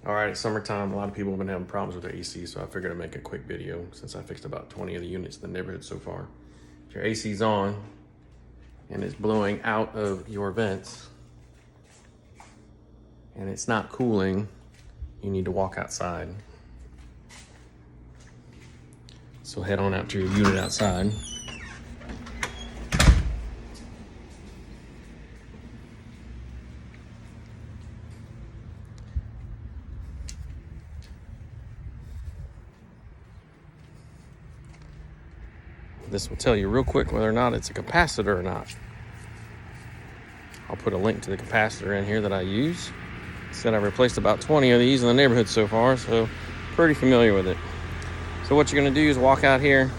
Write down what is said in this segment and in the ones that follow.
All right, it's summertime. A lot of people have been having problems with their AC, so I figured I'd make a quick video since I fixed about 20 of the units in the neighborhood so far. If your AC's on and it's blowing out of your vents and it's not cooling, you need to walk outside. So head on out to your unit outside. This will tell you real quick whether or not it's a capacitor or not. I'll put a link to the capacitor in here that I use. Said I've replaced about 20 of these in the neighborhood so far, so pretty familiar with it. So what you're gonna do is walk out here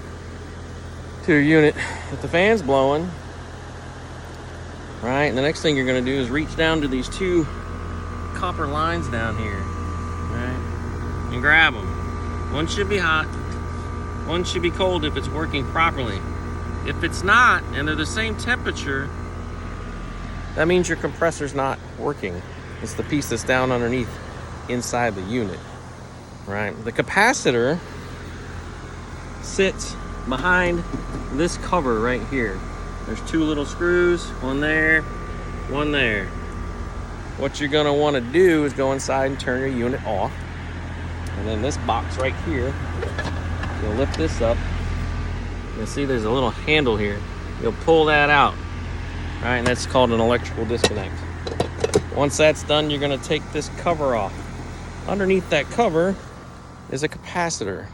to your unit with the fans blowing, right? And the next thing you're gonna do is reach down to these two copper lines down here, right? And grab them. One should be hot. One should be cold if it's working properly. If it's not, and they're the same temperature, that means your compressor's not working. It's the piece that's down underneath inside the unit, right? The capacitor sits behind this cover right here. There's two little screws, one there, one there. What you're gonna wanna do is go inside and turn your unit off. And then this box right here, you'll lift this up. You'll see there's a little handle here. You'll pull that out, right? And that's called an electrical disconnect. Once that's done, you're gonna take this cover off. Underneath that cover is a capacitor.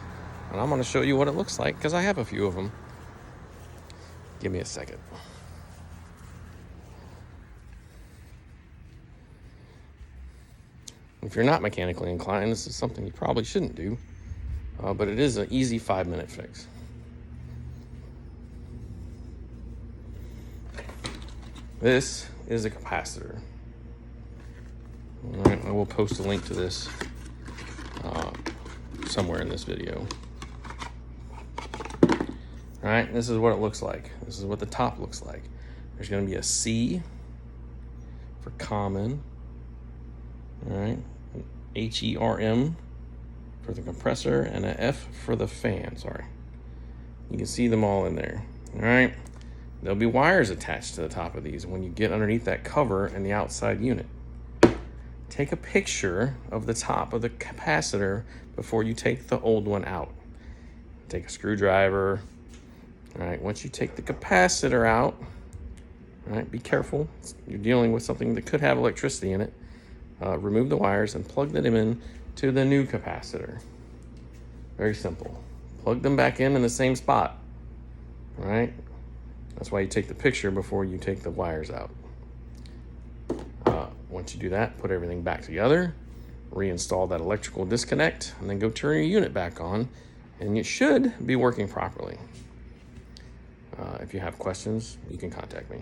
And I'm gonna show you what it looks like because I have a few of them. Give me a second. If you're not mechanically inclined, this is something you probably shouldn't do. But it is an easy 5-minute fix. This is a capacitor. All right, I will post a link to this somewhere in this video. All right, this is what it looks like. This is what the top looks like. There's going to be a C for common. All right, an HERM for the compressor, and an F for the fan, sorry. You can see them all in there, all right? There'll be wires attached to the top of these when you get underneath that cover in the outside unit. Take a picture of the top of the capacitor before you take the old one out. Take a screwdriver, all right? Once you take the capacitor out, all right, be careful. You're dealing with something that could have electricity in it. Remove the wires and plug them in to the new capacitor. Very simple. Plug them back in the same spot, all right? That's why you take the picture before you take the wires out. Once you do that, put everything back together, reinstall that electrical disconnect, and then go turn your unit back on, and it should be working properly. If you have questions, you can contact me.